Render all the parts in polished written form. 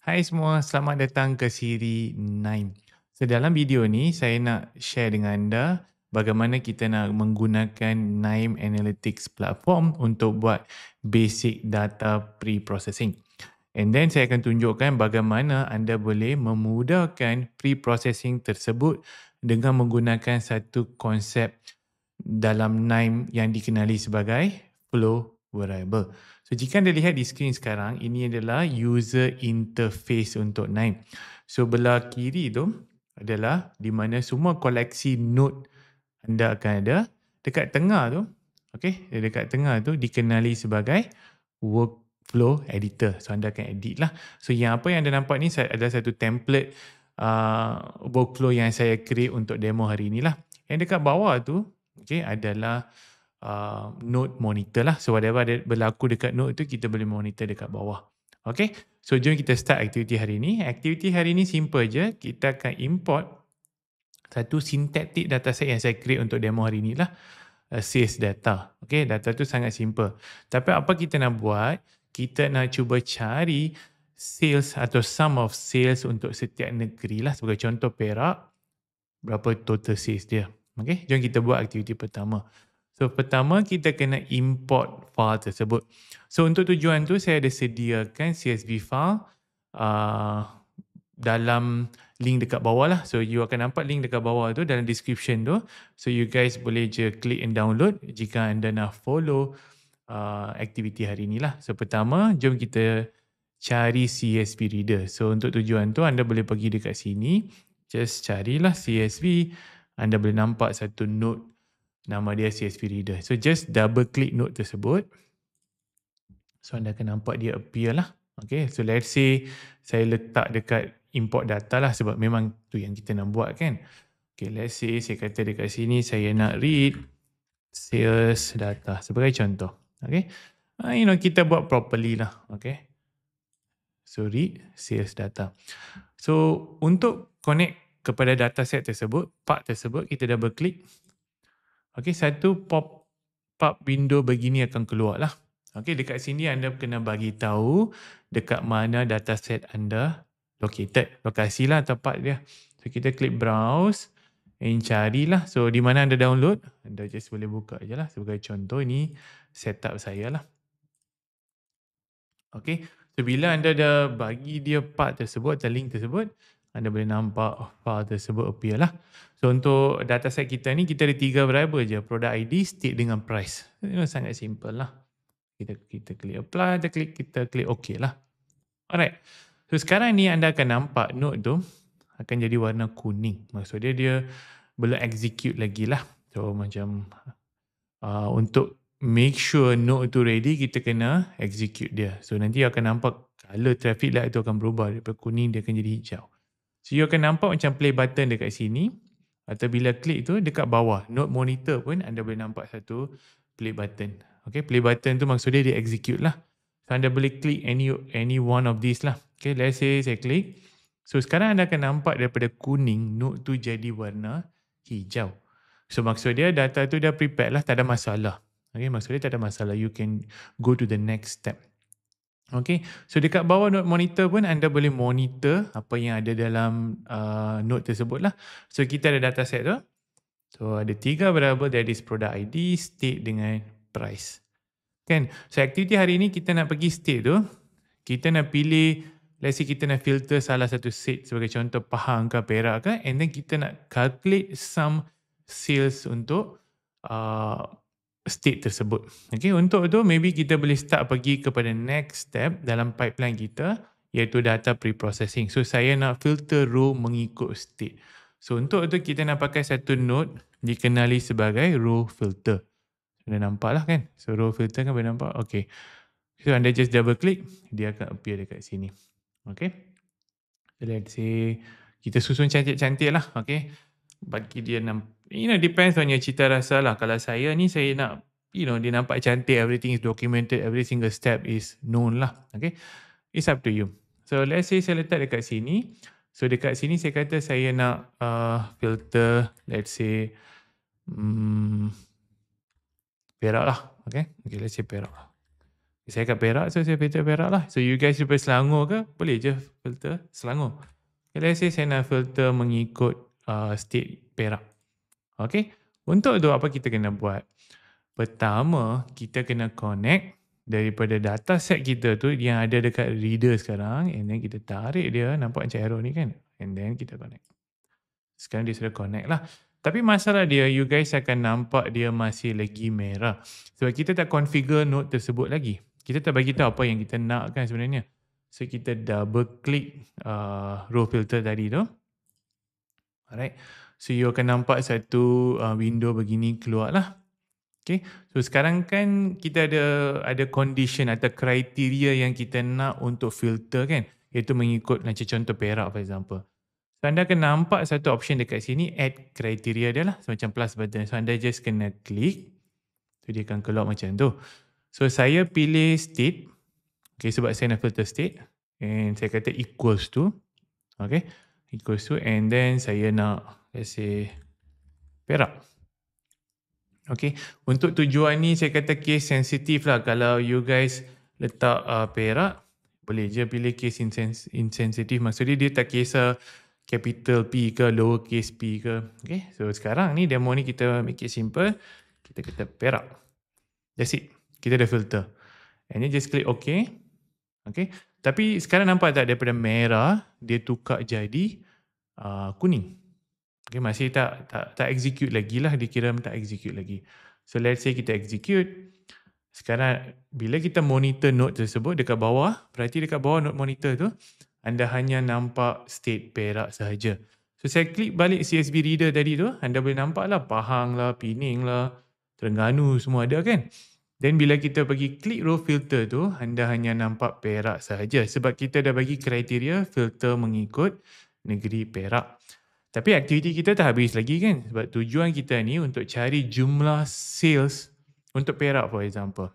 Hai semua, selamat datang ke siri Nime. So dalam video ni saya nak share dengan anda bagaimana kita nak menggunakan Nime Analytics platform untuk buat basic data pre-processing. And then saya akan tunjukkan bagaimana anda boleh memudahkan pre-processing tersebut dengan menggunakan satu konsep dalam Nime yang dikenali sebagai flow variable. So jika anda lihat di skrin sekarang, ini adalah user interface untuk Nime. So belah kiri tu adalah di mana semua koleksi node anda akan ada. Dekat tengah tu, dekat tengah tu dikenali sebagai workflow editor. So anda akan edit lah. So apa yang anda nampak ni adalah satu template workflow yang saya create untuk demo hari ni lah. Yang dekat bawah tu adalah node monitor lah. So whatever ada berlaku dekat node tu kita boleh monitor dekat bawah. Okay, so jom kita start aktiviti hari ni. Aktiviti hari ni simple je. Kita akan import satu synthetic dataset yang saya create untuk demo hari ni lah. Sales data. Okay, data tu sangat simple. Tapi apa kita nak buat? Kita nak cuba cari sales atau sum of sales untuk setiap negeri lah. Sebagai contoh Perak, berapa total sales dia. Okay, jom kita buat aktiviti pertama. So pertama kita kena import file tersebut. So untuk tujuan tu saya ada sediakan CSV file dalam link dekat bawah lah. So you akan nampak link dekat bawah tu dalam description tu. So you guys boleh je click and download jika anda nak follow aktiviti hari ni lah. So pertama jom kita cari CSV reader. So untuk tujuan tu anda boleh pergi dekat sini. Just carilah CSV. Anda boleh nampak satu node nama dia CSV reader. So just double click node tersebut. So anda akan nampak dia appear lah. Okay, so let's say saya letak dekat import data lah sebab memang tu yang kita nak buat kan. Okay, let's say saya kata dekat sini saya nak read sales data sebagai contoh. Okay, kita buat properly lah. Okay, so read sales data. So untuk connect kepada dataset tersebut, part tersebut, kita double click. Okay, satu pop-up window begini akan keluar lah. Okay, dekat sini anda kena bagi tahu dekat mana dataset anda located. Lokasi lah tempat dia. So kita klik browse and carilah. So di mana anda download, anda just boleh buka je lah. Sebagai contoh ini setup saya lah. Okay, so bila anda dah bagi dia part tersebut atau link tersebut, anda boleh nampak file tersebut appear lah. So untuk dataset kita ni, kita ada 3 variable je. Product ID, state dengan price. Ini sangat simple lah. Kita klik apply, kita klik OK lah. Alright. So sekarang ni anda akan nampak node tu akan jadi warna kuning. Maksudnya dia belum execute lagi lah. So macam untuk make sure node tu ready, kita kena execute dia. So nanti akan nampak color traffic light tu akan berubah. Daripada kuning dia akan jadi hijau. So you akan nampak macam play button dekat sini. Atau bila klik tu dekat bawah. Node monitor pun anda boleh nampak satu play button. Okay, play button tu maksudnya dia execute lah. So anda boleh klik any one of these lah. Okay, let's say saya klik. So sekarang anda akan nampak daripada kuning, node tu jadi warna hijau. So maksud dia data tu dah prepared lah, tak ada masalah. Okay, maksudnya tak ada masalah. You can go to the next step. Okay, so dekat bawah node monitor pun anda boleh monitor apa yang ada dalam node tersebut lah. So kita ada dataset tu. So ada 3 variable, that is product ID, state dengan price. Kan? So aktiviti hari ni kita nak pergi state tu. Kita nak pilih, let's say kita nak filter salah satu set sebagai contoh Pahang ke Perak ke, and then kita nak calculate some sales untuk state tersebut. Okay, untuk tu maybe kita boleh start pergi kepada next step dalam pipeline kita, iaitu data pre-processing. So saya nak filter row mengikut state. So untuk tu kita nak pakai satu node dikenali sebagai row filter. Anda nampak lah kan? So row filter kan boleh nampak? Okay. So anda just double click, dia akan appear dekat sini. Okay. So let's say kita susun cantik-cantik lah. Okay. Bagi dia depends on your cita rasa lah. Kalau saya ni saya nak dia nampak cantik, everything is documented, every single step is known lah. Okay. It's up to you. So let's say saya letak dekat sini. So dekat sini saya kata saya nak filter, let's say Perak lah. Okay. Okay, let's say Perak. Saya kat Perak, so saya filter Perak lah. So you guys daripada Selangor ke, boleh je filter Selangor. Okay, let's say saya nak filter mengikut state Perak. Okay, untuk tu apa kita kena buat? Pertama, kita kena connect daripada data set kita tu yang ada dekat reader sekarang, and then kita tarik dia, nampak macam arrow ni kan? And then kita connect. Sekarang dia sudah connect lah. Tapi masalah dia, you guys akan nampak dia masih lagi merah. Sebab kita tak configure node tersebut lagi. Kita tak bagi tahu apa yang kita nak kan sebenarnya. So kita double click row filter tadi tu. Alright. So you akan nampak satu window begini keluar lah. Okay. So sekarang kan kita ada condition atau kriteria yang kita nak untuk filter kan. Iaitu mengikut macam contoh Perak for example. So anda akan nampak satu option dekat sini, add kriteria dia lah. Semacam plus button. So anda just kena klik. So dia akan keluar macam tu. So saya pilih state. Okay, sebab saya nak filter state. And saya kata equals to. Okay. Equals to. And then saya nak, let's say, Perak. Okay. Untuk tujuan ni saya kata case sensitif lah. Kalau you guys letak Perak, boleh je pilih case insensitive. Maksudnya dia tak kisah capital P ke lower case P ke. Okay. So sekarang ni demo ni kita make it simple. Kita kata Perak. That's it. Kita dah filter. And then just click OK. Okay. Tapi sekarang nampak tak daripada merah dia tukar jadi kuning. Okay, masih tak execute lagi lah. Dia kira tak execute lagi. So let's say kita execute. Sekarang bila kita monitor node tersebut dekat bawah. Berarti dekat bawah node monitor tu. Anda hanya nampak state Perak sahaja. So saya klik balik CSV reader tadi tu. Anda boleh nampak lah Pahang lah, Pening lah, Terengganu semua ada kan. Dan bila kita bagi klik row filter tu, anda hanya nampak Perak sahaja. Sebab kita dah bagi kriteria filter mengikut negeri Perak. Tapi aktiviti kita tak habis lagi kan. Sebab tujuan kita ni untuk cari jumlah sales untuk Perak for example.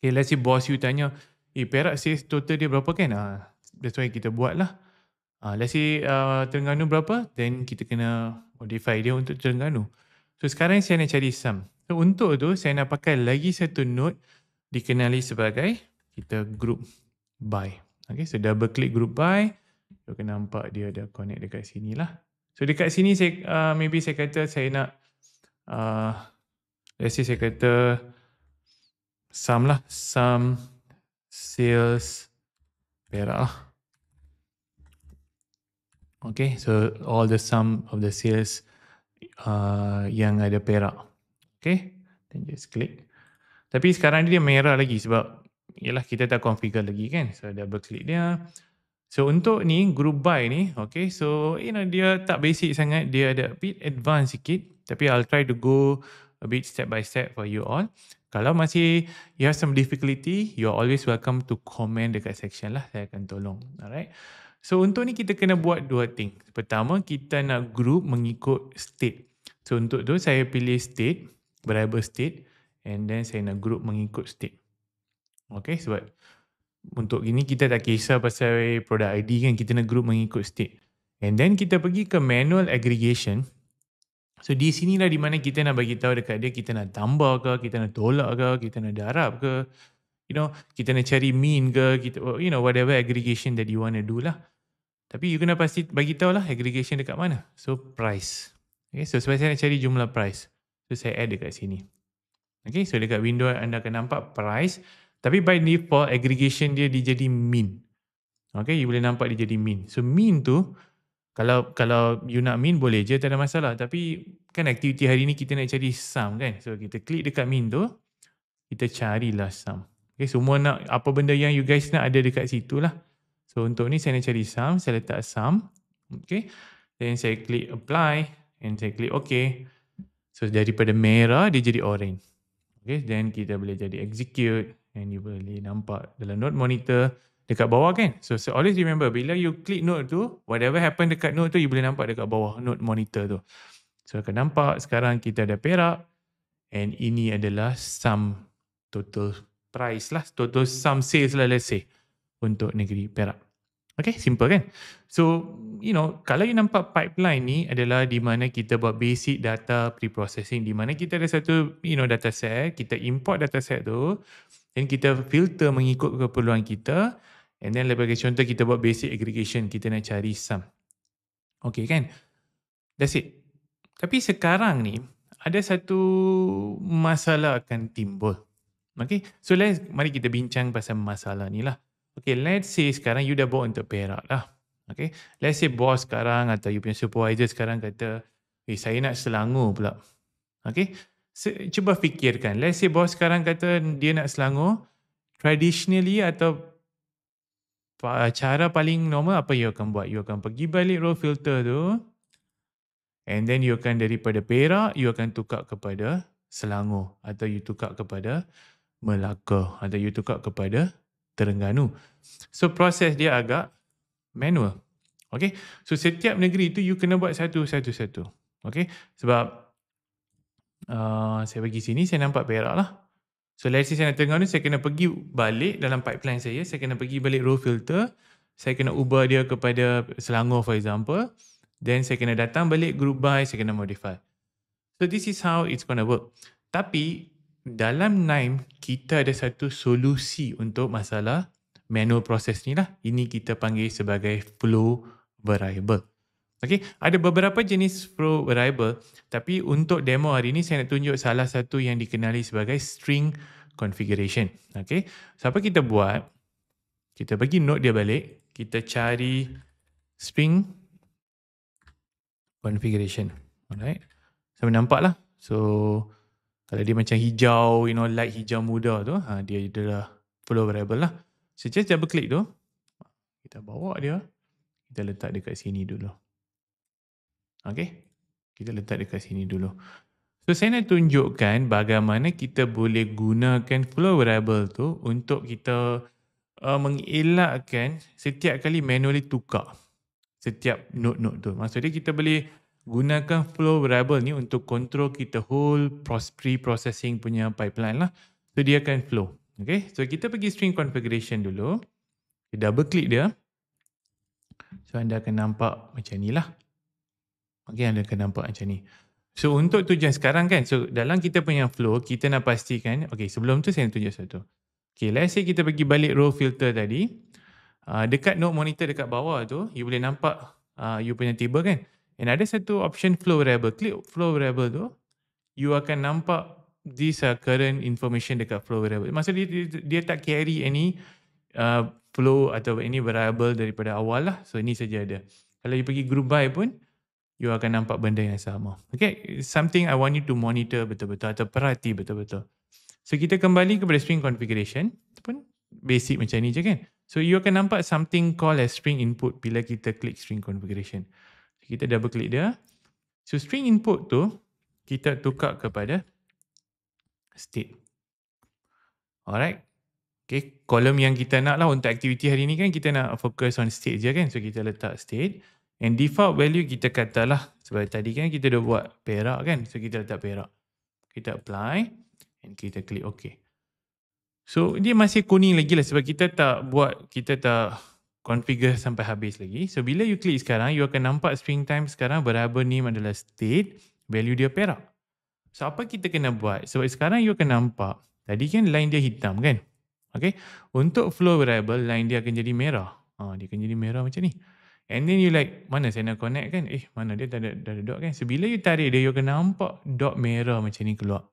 Okay, let's say bos you tanya, Perak sales total dia berapa kan? That's why kita buat lah. Let's say Terengganu berapa? Then kita kena modify dia untuk Terengganu. So sekarang saya nak cari sum. So untuk tu saya nak pakai lagi satu node dikenali sebagai kita group by. Okay, so double click group by. You akan nampak dia dah connect dekat sini lah. So dekat sini saya maybe saya kata saya nak let's say saya kata sum lah. Sum sales Perak lah. Okay, so all the sum of the sales yang ada Perak. Okay, then just click. Tapi sekarang dia merah lagi sebab yalah kita tak configure lagi kan. So double click dia. So untuk ni group by ni, okay, so dia tak basic sangat, dia ada a bit advanced sikit. Tapi I'll try to go a bit step by step for you all. Kalau masih you have some difficulty, you're always welcome to comment dekat section lah, saya akan tolong. Alright. So untuk ni kita kena buat dua thing. Pertama kita nak group mengikut state. So untuk tu saya pilih state, variable state, and then saya nak group mengikut state. Okay, sebab untuk ini kita tak kisah pasal product ID kan, kita nak group mengikut state. And then kita pergi ke manual aggregation. So di sinilah di mana kita nak bagi tahu dekat dia kita nak tambah ke, kita nak tolak ke, kita nak darab ke. Kita nak cari mean ke, kita whatever aggregation that you want to do lah. Tapi you kena pasti bagi tahu lah aggregation dekat mana. So price. Okay, so sebab saya nak cari jumlah price. So saya add dekat sini. Okay, so dekat window anda akan nampak price. Tapi by default aggregation dia jadi mean. Okay, you boleh nampak dia jadi mean. So mean tu, kalau you nak mean boleh je, tak ada masalah. Tapi kan aktiviti hari ni kita nak cari sum kan. So kita klik dekat mean tu, kita carilah sum. Okay, semua nak apa benda yang you guys nak ada dekat situ lah. So untuk ni saya nak cari sum, saya letak sum. Okay, then saya klik apply. And saya klik OK. So daripada merah dia jadi orange. Okay, then kita boleh jadi execute. And you boleh nampak dalam node monitor dekat bawah kan. So always remember bila you klik node tu, whatever happen dekat node tu you boleh nampak dekat bawah node monitor tu. So akan nampak sekarang kita ada Perak. And ini adalah sum total price lah. Total sum sales lah let's say. Untuk negeri Perak. Okay, simple kan? So, kalau you nampak pipeline ni adalah di mana kita buat basic data pre-processing, di mana kita ada satu, data set, kita import data set tu, dan kita filter mengikut keperluan kita, and then sebagai contoh kita buat basic aggregation, kita nak cari sum. Okay kan? That's it. Tapi sekarang ni, ada satu masalah akan timbul. Okay, so mari kita bincang pasal masalah ni lah. Okay, let's say sekarang you dah bawa untuk Perak lah. Okay, let's say bos sekarang atau you punya supervisor sekarang kata, saya nak Selangor pula. Okay, cuba fikirkan. Let's say bos sekarang kata dia nak Selangor. Traditionally atau cara paling normal apa you akan buat? You akan pergi balik row filter tu. And then you akan daripada Perak, you akan tukar kepada Selangor. Atau you tukar kepada Melaka. Atau you tukar kepada Terengganu. So proses dia agak manual. Okay. So setiap negeri tu you kena buat satu. Okay. Sebab saya bagi sini, saya nampak Perak lah. So let's say saya nak Terengganu, saya kena pergi balik dalam pipeline saya. Saya kena pergi balik row filter. Saya kena ubah dia kepada Selangor for example. Then saya kena datang balik group by, saya kena modify. So this is how it's gonna work. Tapi dalam NIME, kita ada satu solusi untuk masalah manual process ni lah. Ini kita panggil sebagai flow variable. Okay, ada beberapa jenis flow variable. Tapi untuk demo hari ni, saya nak tunjuk salah satu yang dikenali sebagai string configuration. Okay, so apa kita buat? Kita bagi node dia balik. Kita cari string configuration. Alright. Sampai nampak lah. So, kalau dia macam hijau, light hijau muda tu, dia adalah flow variable lah. So, just double click tu. Kita bawa dia. Kita letak dekat sini dulu. Okay. Kita letak dekat sini dulu. So, saya nak tunjukkan bagaimana kita boleh gunakan flow variable tu untuk kita mengelakkan setiap kali manually tukar setiap node-node tu. Maksudnya kita boleh gunakan flow variable ni untuk control kita whole pre-processing punya pipeline lah. So dia akan flow. Okay. So kita pergi string configuration dulu. Kita double click dia. So anda akan nampak macam ni lah. Okay, anda akan nampak macam ni. So untuk tujuan sekarang kan. So dalam kita punya flow, kita nak pastikan. Okay, sebelum tu saya nak tunjuk satu. Okay, let's say kita pergi balik row filter tadi. Dekat node monitor dekat bawah tu, you boleh nampak you punya table kan. And ada satu option flow variable. Klik flow variable tu, you akan nampak this current information dekat flow variable. Maksudnya dia tak carry any flow atau any variable daripada awal lah. So ini saja ada. Kalau you pergi group by pun, you akan nampak benda yang sama. Okay, something I want you to monitor betul-betul atau perhati betul-betul. So kita kembali kepada string configuration. Itu pun basic macam ni je kan. So you akan nampak something called as string input bila kita klik string configuration. Kita double klik dia. So string input tu kita tukar kepada state. Alright. Okay, kolom yang kita nak lah untuk aktiviti hari ni kan kita nak fokus on state je kan. So kita letak state. And default value kita katalah sebab tadi kan kita dah buat Perak kan. So kita letak Perak. Kita apply and kita klik OK. So dia masih kuning lagi lah sebab kita tak configure sampai habis lagi. So bila you klik sekarang, you akan nampak string time sekarang variable name adalah state, value dia Perak. So apa kita kena buat? Sebab sekarang you akan nampak, tadi kan line dia hitam kan? Okay. Untuk flow variable, line dia akan jadi merah. Dia akan jadi merah macam ni. And then you like, mana saya nak connect kan? Mana dia tak ada dot kan? So bila you tarik dia, you akan nampak dot merah macam ni keluar.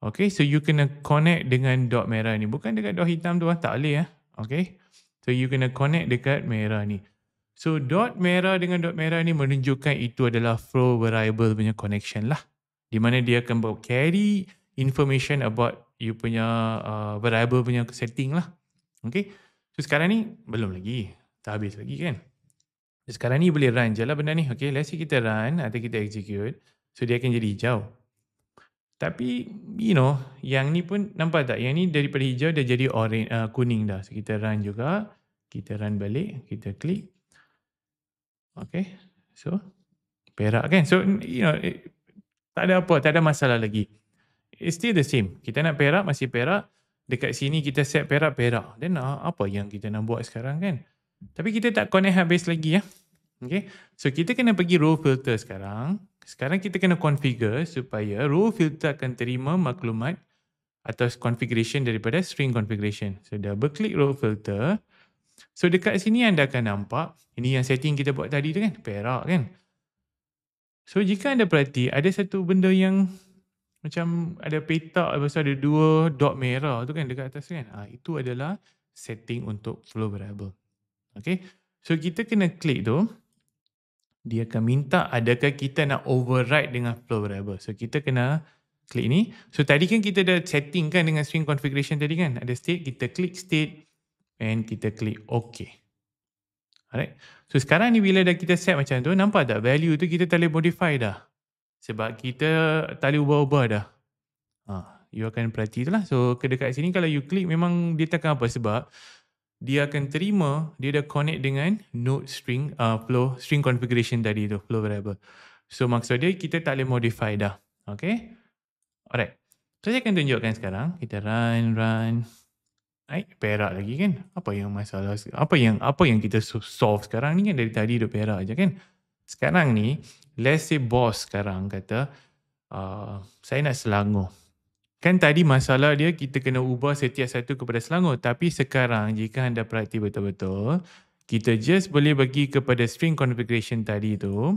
Okay, so you kena connect dengan dot merah ni. Bukan dekat dot hitam tu tak boleh. Okay. So you kena connect dekat merah ni. So dot merah dengan dot merah ni menunjukkan itu adalah flow variable punya connection lah. Di mana dia akan bawa carry information about you punya variable punya setting lah. Okay. So sekarang ni belum lagi. Tak habis lagi kan. So, sekarang ni boleh run je lah benda ni. Okay, let's say kita run atau kita execute. So dia akan jadi hijau. Tapi, yang ni pun nampak tak? Yang ni daripada hijau dah jadi kuning dah. So, kita run juga. Kita run balik. Kita klik. Okay. So, Perak kan? So, tak ada apa. Tak ada masalah lagi. It's still the same. Kita nak Perak, masih Perak. Dekat sini kita set Perak. Then, apa yang kita nak buat sekarang kan? Tapi kita tak connect habis lagi ya. Okay. So kita kena pergi row filter sekarang. Sekarang kita kena configure supaya row filter akan terima maklumat atau configuration daripada string configuration. So double click row filter. So dekat sini anda akan nampak, ini yang setting kita buat tadi tu kan, perak kan. So jika anda perhati, ada satu benda yang macam ada petak, lepas tu ada dua dot merah tu kan dekat atas kan. Itu adalah setting untuk flow variable. Okay. So kita kena klik tu. Dia akan minta adakah kita nak override dengan flow variable. So kita kena klik ni. So tadi kan kita dah setting kan dengan string configuration tadi kan. Ada state, kita klik state and kita klik OK. Alright. So sekarang ni bila dah kita set macam tu, nampak tak value tu kita tak boleh modify dah. Sebab kita tak boleh ubah-ubah dah. You akan perhati tu lah. So dekat sini kalau you klik memang dia takkan apa sebab dia akan terima, dia dah connect dengan node string flow string configuration tadi tu, flow variable. So maksud dia kita tak boleh modify dah. Okay. Alright. So saya akan tunjukkan sekarang. Kita run. Perak lagi kan. Apa yang masalah, apa yang kita solve sekarang ni kan, dari tadi duk perak aja kan. Sekarang ni, let's say boss sekarang kata, saya nak Selangor. Kan tadi masalah dia kita kena ubah setiap satu kepada Selangor. Tapi sekarang jika anda perhati betul-betul, kita just boleh bagi kepada string configuration tadi tu.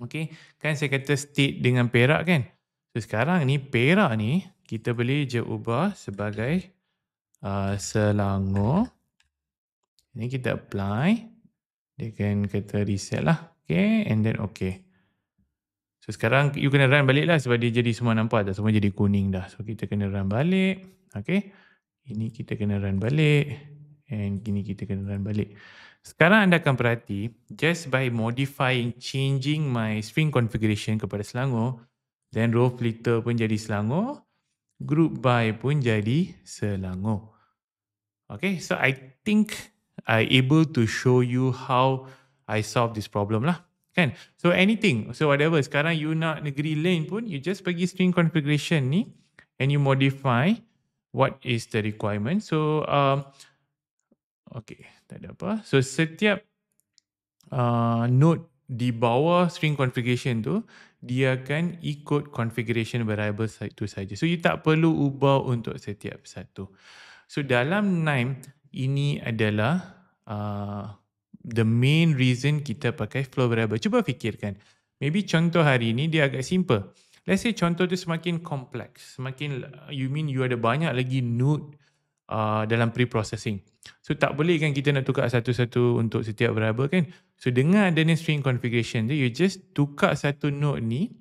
Okay. Kan saya kata state dengan perak kan. So sekarang ni perak ni kita boleh je ubah sebagai Selangor. Ini kita apply. Dia kan kata reset lah. Okay. And then okay. So sekarang you kena run balik lah sebab dia jadi semua nampak dah. Semua jadi kuning dah. So kita kena run balik. Okay. Ini kita kena run balik. And gini kita kena run balik. Sekarang anda akan perhati. Just by modifying, changing my string configuration kepada Selangor. Then row filter pun jadi Selangor. Group by pun jadi Selangor. Okay. So I think I able to show you how I solve this problem lah. Kan? So anything, so whatever, sekarang you nak negeri lain pun, you just pergi string configuration ni and you modify what is the requirement. So, okay, tak ada apa. So setiap node di bawah string configuration tu, dia akan ikut configuration variable itu saja. So you tak perlu ubah untuk setiap satu. So dalam KNIME, ini adalah the main reason kita pakai flow variable. Cuba fikirkan. Maybe contoh hari ni dia agak simple. Let's say contoh tu semakin kompleks. Semakin, you mean you ada banyak lagi node dalam pre-processing. So tak boleh kan kita nak tukar satu-satu untuk setiap variable kan. So dengan adanya string configuration tu, you just tukar satu node ni.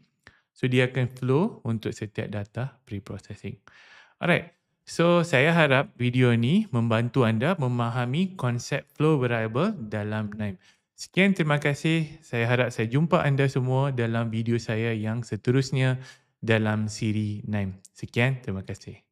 So dia akan flow untuk setiap data pre-processing. Alright. So, saya harap video ni membantu anda memahami konsep flow variable dalam KNIME. Sekian, terima kasih. Saya harap saya jumpa anda semua dalam video saya yang seterusnya dalam siri KNIME. Sekian, terima kasih.